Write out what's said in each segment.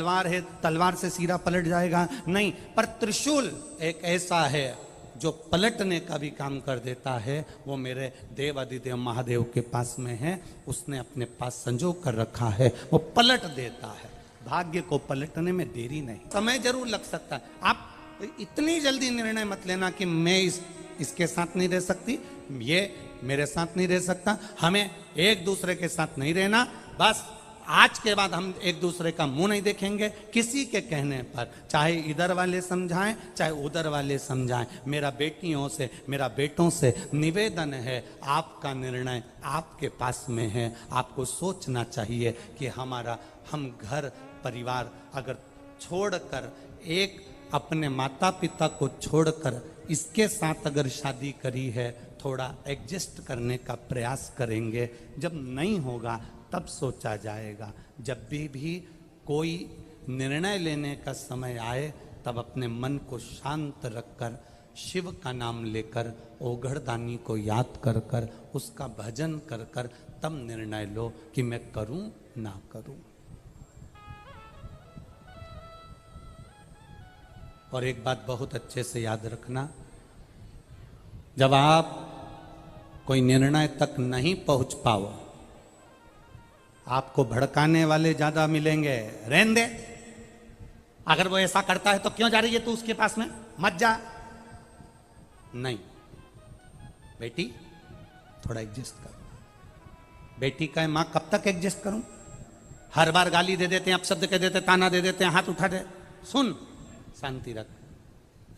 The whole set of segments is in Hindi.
तलवार है, तलवार से सिरा पलट जाएगा, नहीं। पर त्रिशूल एक ऐसा है जो पलटने का भी काम कर देता है। वो मेरे देव अधिदेव महादेव के पास में है, उसने अपने पास संजो कर रखा है, वो पलट देता है। भाग्य को पलटने में देरी नहीं, समय जरूर लग सकता है। आप इतनी जल्दी निर्णय मत लेना कि मैं इसके साथ नहीं रह सकती, ये मेरे साथ नहीं रह सकता। हमें एक दूसरे के साथ नहीं रहना। बस आज के बाद हम एक दूसरे का मुंह नहीं देखेंगे किसी के कहने पर, चाहे इधर वाले समझाएं चाहे उधर वाले समझाएं। मेरा बेटियों से, मेरा बेटों से निवेदन है, आपका निर्णय आपके पास में है। आपको सोचना चाहिए कि हम घर परिवार अगर छोड़कर, एक अपने माता पिता को छोड़कर इसके साथ अगर शादी करी है, थोड़ा एडजस्ट करने का प्रयास करेंगे। जब नहीं होगा तब सोचा जाएगा। जब भी कोई निर्णय लेने का समय आए, तब अपने मन को शांत रखकर, शिव का नाम लेकर, ओघड़दानी को याद कर कर, उसका भजन कर कर, तब निर्णय लो कि मैं करूं ना करूं। और एक बात बहुत अच्छे से याद रखना, जब आप कोई निर्णय तक नहीं पहुंच पाओ, आपको भड़काने वाले ज्यादा मिलेंगे। रहने दे, अगर वो ऐसा करता है तो क्यों जा रही है तू उसके पास में, मत जा। नहीं बेटी, थोड़ा एडजस्ट कर। बेटी का मां कब तक एडजस्ट करूं? हर बार गाली दे देते हैं, अपशब्द कह देते हैं, ताना दे देते हैं, हाथ उठा दे। सुन, शांति रख।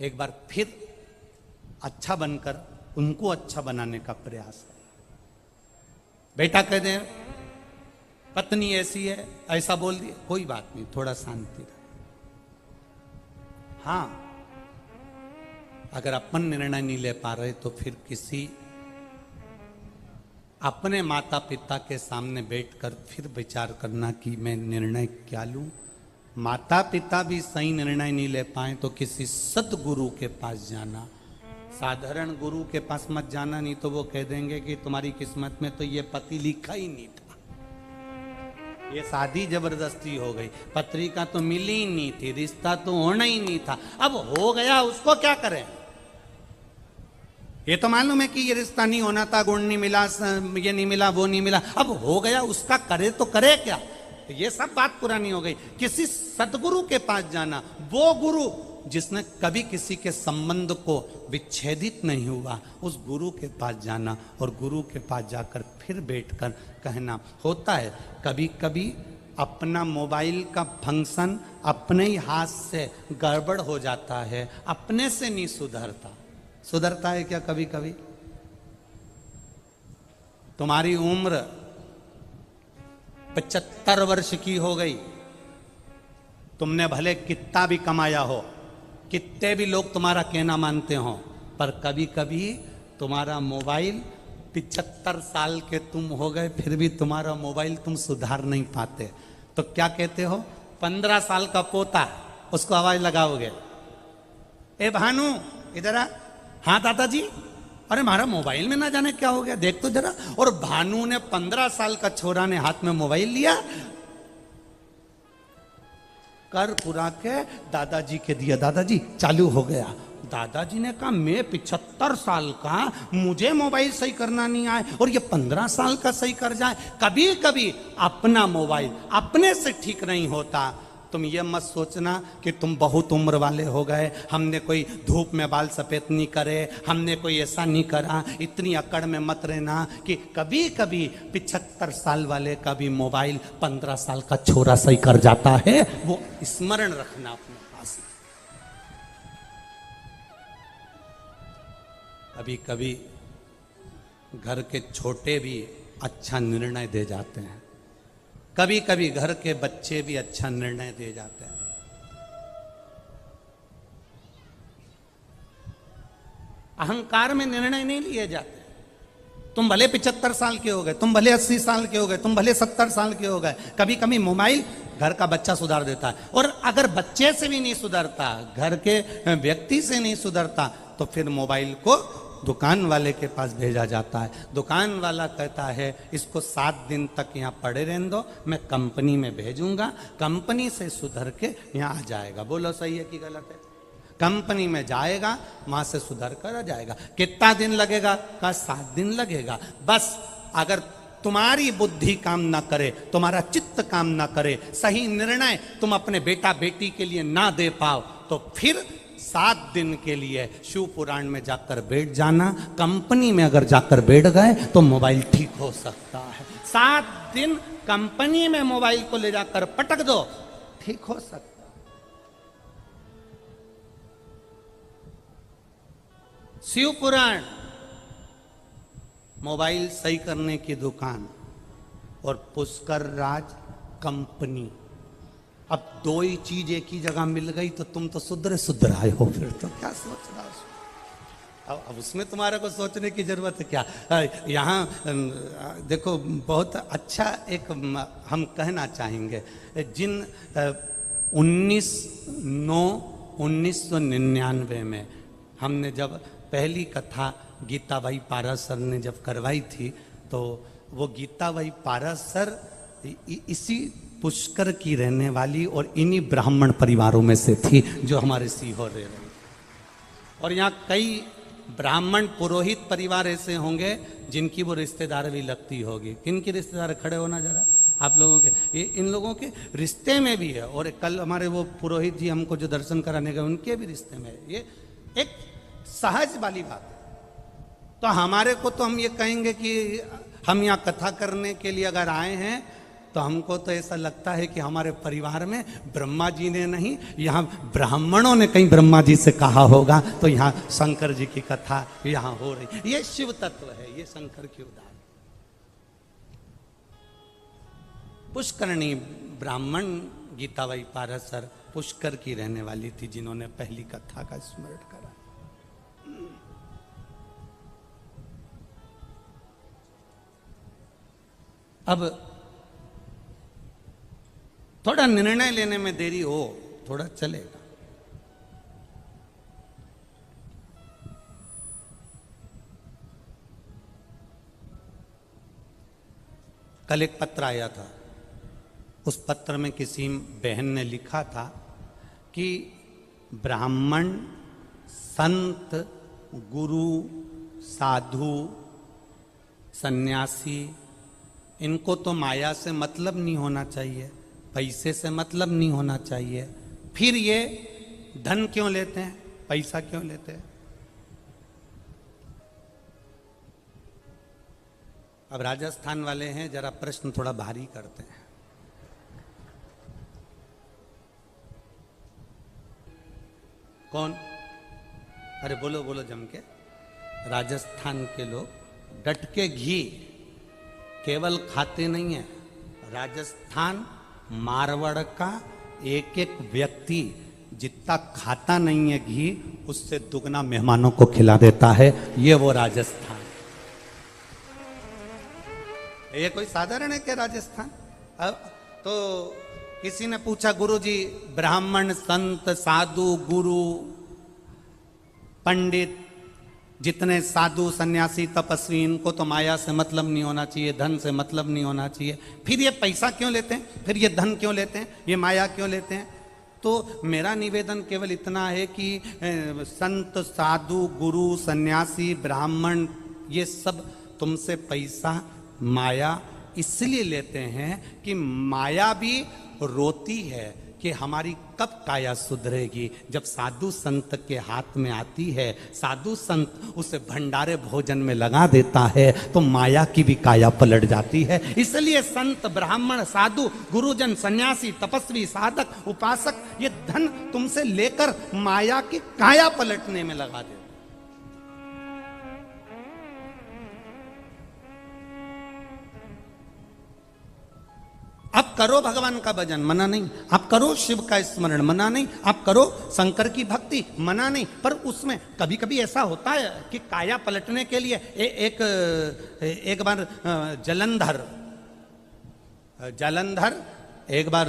एक बार फिर अच्छा बनकर उनको अच्छा बनाने का प्रयास कर। बेटा कह दे पत्नी ऐसी है, ऐसा बोल दिया, कोई बात नहीं, थोड़ा शांति रख। हाँ, अगर अपन निर्णय नहीं ले पा रहे तो फिर किसी अपने माता पिता के सामने बैठकर फिर विचार करना कि मैं निर्णय क्या लूं। माता पिता भी सही निर्णय नहीं ले पाए तो किसी सद्गुरु के पास जाना। साधारण गुरु के पास मत जाना, नहीं तो वो कह देंगे कि तुम्हारी किस्मत में तो ये पति लिखा ही नहीं था, ये शादी जबरदस्ती हो गई, पत्रिका तो मिली ही नहीं थी, रिश्ता तो होना ही नहीं था। अब हो गया, उसको क्या करें? ये तो मालूम है कि ये रिश्ता नहीं होना था, गुण नहीं मिला, ये नहीं मिला, वो नहीं मिला, अब हो गया, उसका करे तो करे क्या? ये सब बात पुरानी हो गई। किसी सदगुरु के पास जाना, वो गुरु जिसने कभी किसी के संबंध को विच्छेदित नहीं हुआ, उस गुरु के पास जाना और गुरु के पास जाकर फिर बैठकर कहना। होता है कभी कभी अपना मोबाइल का फंक्शन अपने ही हाथ से गड़बड़ हो जाता है, अपने से नहीं सुधरता। सुधरता है क्या कभी कभी? तुम्हारी उम्र 75 वर्ष की हो गई, तुमने भले कितना भी कमाया हो, कितने भी लोग तुम्हारा कहना मानते हो, पर कभी कभी तुम्हारा मोबाइल 75 साल के तुम हो गए, फिर भी तुम्हारा मोबाइल तुम सुधार नहीं पाते। तो क्या कहते हो? 15 साल का पोता, उसको आवाज लगाओगे, ए भानु इधर आ। हाँ दादाजी, अरे हमारा मोबाइल में ना जाने क्या हो गया, देख तो जरा। और भानु ने 15 साल का छोरा ने हाथ में मोबाइल लिया, कर पुरा के दादाजी के दिया, दादाजी चालू हो गया। दादाजी ने कहा मैं 75 साल का, मुझे मोबाइल सही करना नहीं आए और ये 15 साल का सही कर जाए। कभी कभी अपना मोबाइल अपने से ठीक नहीं होता। तुम ये मत सोचना कि तुम बहुत उम्र वाले हो गए, हमने कोई धूप में बाल सफेद नहीं करे, हमने कोई ऐसा नहीं करा। इतनी अकड़ में मत रहना कि कभी कभी 75 साल वाले का भी मोबाइल 15 साल का छोरा सही कर जाता है। वो स्मरण रखना अपने पास। कभी कभी घर के छोटे भी अच्छा निर्णय दे जाते हैं, कभी कभी घर के बच्चे भी अच्छा निर्णय दे जाते हैं। अहंकार में निर्णय नहीं लिए जाते। तुम भले 75 साल के हो गए, तुम भले 80 साल के हो गए, तुम भले 70 साल के हो गए, कभी कभी मोबाइल घर का बच्चा सुधार देता है। और अगर बच्चे से भी नहीं सुधरता, घर के व्यक्ति से नहीं सुधरता, तो फिर मोबाइल को दुकान वाले के पास भेजा जाता है। दुकान वाला कहता है इसको 7 दिन तक यहाँ पड़े रहने दो, मैं कंपनी में भेजूंगा, कंपनी से सुधर के यहाँ आ जाएगा। बोलो सही है कि गलत है? कंपनी में जाएगा, वहां से सुधर कर आ जाएगा। कितना दिन लगेगा? का 7 दिन लगेगा। बस अगर तुम्हारी बुद्धि काम ना करे, तुम्हारा चित्त काम ना करे, सही निर्णय तुम अपने बेटा बेटी के लिए ना दे पाओ, तो फिर 7 दिन के लिए शिव पुराण में जाकर बैठ जाना। कंपनी में अगर जाकर बैठ गए तो मोबाइल ठीक हो सकता है। 7 दिन कंपनी में मोबाइल को ले जाकर पटक दो, ठीक हो सकता है। शिव पुराण, मोबाइल सही करने की दुकान, और पुष्कर राज कंपनी। अब 2 ही चीज एक ही जगह मिल गई तो तुम तो सुधर आए हो, फिर तो क्या सोच रहा हो? अब उसमें तुम्हारे को सोचने की जरूरत है क्या? यहाँ देखो बहुत अच्छा एक हम कहना चाहेंगे, जिन 1999 में हमने जब पहली कथा गीताबाई पारासर ने जब करवाई थी, तो वो गीताबाई पारासर इसी पुष्कर की रहने वाली और इन्हीं ब्राह्मण परिवारों में से थी जो हमारे सीहोर रह रही। और यहाँ कई ब्राह्मण पुरोहित परिवार ऐसे होंगे जिनकी वो रिश्तेदार भी लगती होगी। किनकी रिश्तेदार? खड़े होना जरा आप लोगों के, ये इन लोगों के रिश्ते में भी है। और कल हमारे वो पुरोहित जी हमको जो दर्शन कराने गए उनके भी रिश्ते में है। ये एक सहज वाली बात है। तो हमारे को तो हम ये कहेंगे कि हम यहाँ कथा करने के लिए अगर आए हैं तो हमको तो ऐसा लगता है कि हमारे परिवार में ब्रह्मा जी ने नहीं, यहाँ ब्राह्मणों ने कहीं ब्रह्मा जी से कहा होगा, तो यहाँ शंकर जी की कथा यहाँ हो रही। ये शिव तत्व है, ये शंकर की उदाहरण। पुष्करणी ब्राह्मण गीताबाई पारासर पुष्कर की रहने वाली थी, जिन्होंने पहली कथा का स्मरण करा। अब थोड़ा निर्णय लेने में देरी हो, थोड़ा चलेगा। कल एक पत्र आया था, उस पत्र में किसी बहन ने लिखा था कि ब्राह्मण, संत, गुरु, साधु, सन्यासी, इनको तो माया से मतलब नहीं होना चाहिए, पैसे से मतलब नहीं होना चाहिए, फिर ये धन क्यों लेते हैं, पैसा क्यों लेते हैं? अब राजस्थान वाले हैं, जरा प्रश्न थोड़ा भारी करते हैं। कौन? अरे बोलो बोलो जम के। राजस्थान के लोग डट के घी केवल खाते नहीं है। राजस्थान मारवाड़ का एक एक व्यक्ति जितना खाता नहीं है घी, उससे दुगना मेहमानों को खिला देता है। ये वो राजस्थान, ये कोई साधारण है क्या राजस्थान? अब तो किसी ने पूछा, गुरुजी ब्राह्मण, संत, साधु, गुरु, पंडित, जितने साधु, सन्यासी, तपस्वी, इनको तो माया से मतलब नहीं होना चाहिए, धन से मतलब नहीं होना चाहिए, फिर ये पैसा क्यों लेते हैं, फिर ये धन क्यों लेते हैं, ये माया क्यों लेते हैं? तो मेरा निवेदन केवल इतना है कि संत, साधु, गुरु, सन्यासी, ब्राह्मण, ये सब तुमसे पैसा, माया इसलिए लेते हैं कि माया भी रोती है कि हमारी कब काया सुधरेगी। जब साधु संत के हाथ में आती है, साधु संत उसे भंडारे भोजन में लगा देता है, तो माया की भी काया पलट जाती है। इसलिए संत, ब्राह्मण, साधु, गुरुजन, सन्यासी, तपस्वी, साधक, उपासक, ये धन तुमसे लेकर माया की काया पलटने में लगा देते। आप करो भगवान का भजन, मना नहीं। आप करो शिव का स्मरण, मना नहीं। आप करो शंकर की भक्ति, मना नहीं। पर उसमें कभी कभी ऐसा होता है कि काया पलटने के लिए एक बार जलंधर एक बार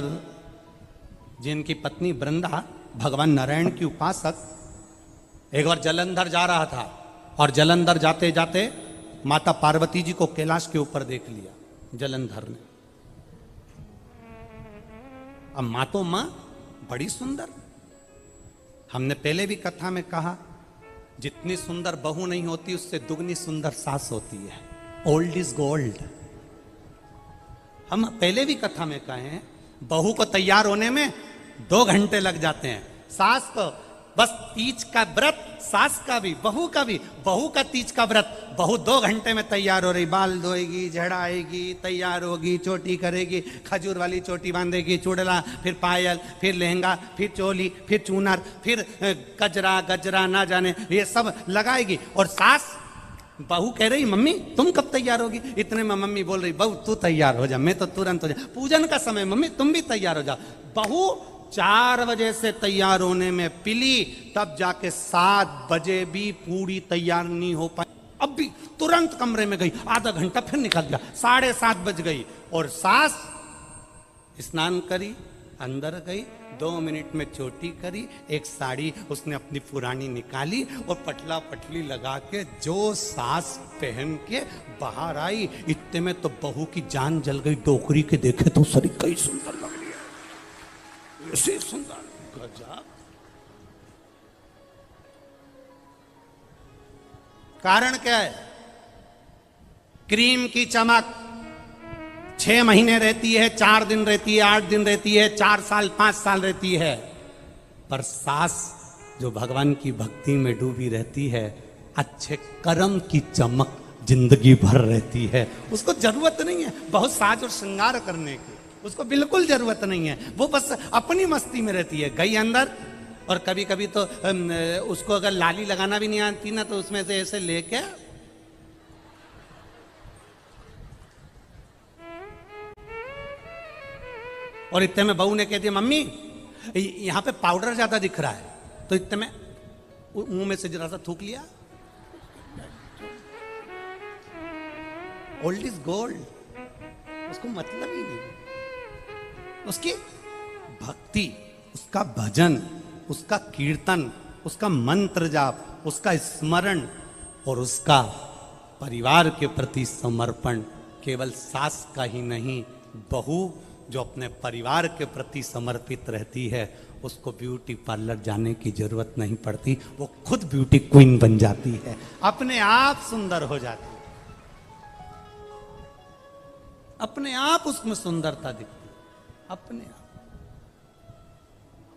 जिनकी पत्नी वृंदा भगवान नारायण की उपासक, एक बार जलंधर जा रहा था, और जलंधर जाते जाते माता पार्वती जी को कैलाश के ऊपर देख लिया जलंधर ने। अब माँ तो माँ बड़ी सुंदर, हमने पहले भी कथा में कहा जितनी सुंदर बहू नहीं होती उससे दुगनी सुंदर सास होती है। Old is gold. हम पहले भी कथा में कहे हैं बहू को तैयार होने में 2 घंटे लग जाते हैं, सास को बस तीज का व्रत, सास का भी बहू का भी, बहू का तीज का व्रत, बहू 2 घंटे में तैयार हो रही, बाल धोएगी, झड़ाएगी, तैयार होगी, चोटी करेगी, खजूर वाली चोटी बांधेगी, चूड़ला, फिर पायल, फिर लहंगा, फिर चोली, फिर चूनर, फिर गजरा गजरा ना जाने ये सब लगाएगी। और सास बहू कह रही मम्मी तुम कब तैयार होगी? इतने में मम्मी बोल रही बहू तू तैयार हो जा, मैं तो तुरंत हो जा, पूजन का समय मम्मी तुम भी तैयार हो जा। बहू 4 बजे से तैयार होने में पिली, तब जाके 7 बजे भी पूरी तैयार नहीं हो पाई। अब भी तुरंत कमरे में गई, आधा घंटा फिर निकल गया, 7:30 बज गई। और सास स्नान करी, अंदर गई, 2 मिनट में चोटी करी, एक साड़ी उसने अपनी पुरानी निकाली और पटला पटली लगा के जो सास पहन के बाहर आई, इतने में तो बहू की जान जल गई। डोकरी के देखे तो सरी कई सुंदर लग रही है, ऐसे सुंदर, गजब। कारण क्या है? क्रीम की चमक 6 महीने रहती है, 4 दिन रहती है, 8 दिन रहती है, 4 साल 5 साल रहती है। पर सास जो भगवान की भक्ति में डूबी रहती है, अच्छे कर्म की चमक जिंदगी भर रहती है। उसको जरूरत नहीं है बहुत साज और श्रृंगार करने की, उसको बिल्कुल जरूरत नहीं है। वो बस अपनी मस्ती में रहती है। गई अंदर, और कभी कभी तो उसको अगर लाली लगाना भी नहीं आती ना, तो उसमें से ऐसे लेके और इतने में बहू ने कह दिया मम्मी यहां पे पाउडर ज्यादा दिख रहा है, तो इतने में मुंह में से जरा सा थूक लिया। ओल्ड इज गोल्ड, उसको मतलब ही नहीं। उसकी भक्ति, उसका भजन, उसका कीर्तन, उसका मंत्र जाप, उसका स्मरण और उसका परिवार के प्रति समर्पण केवल सास का ही नहीं, बहू जो अपने परिवार के प्रति समर्पित रहती है उसको ब्यूटी पार्लर जाने की जरूरत नहीं पड़ती। वो खुद ब्यूटी क्वीन बन जाती है, अपने आप सुंदर हो जाती है, अपने आप उसमें सुंदरता दिखती है, अपने आप।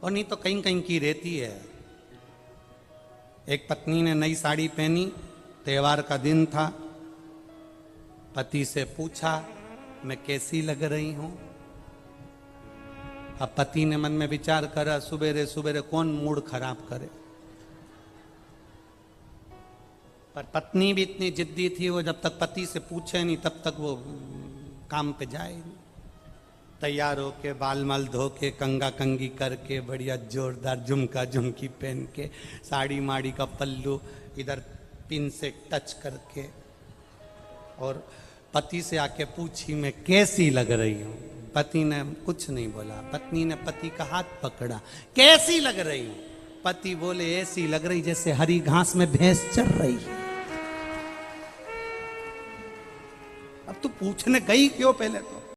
और नहीं तो कहीं कहीं की रहती है। एक पत्नी ने नई साड़ी पहनी, त्योहार का दिन था, पति से पूछा मैं कैसी लग रही हूं। अब पति ने मन में विचार करा, सुबेरे सुबेरे कौन मूड खराब करे। पर पत्नी भी इतनी जिद्दी थी, वो जब तक पति से पूछे नहीं तब तक वो काम पे जाए नहीं। तैयार होके, बाल माल धो के, कंगा कंगी करके, बढ़िया जोरदार झुमका झुमकी पहन के, साड़ी माड़ी का पल्लू इधर पिन से टच करके, और पति से आके पूछी मैं कैसी लग रही हूं। पति ने कुछ नहीं बोला। पत्नी ने पति का हाथ पकड़ा, कैसी लग रही हूं? पति बोले ऐसी लग रही जैसे हरी घास में भैंस चर रही है। अब तू पूछने गई क्यों पहले तो?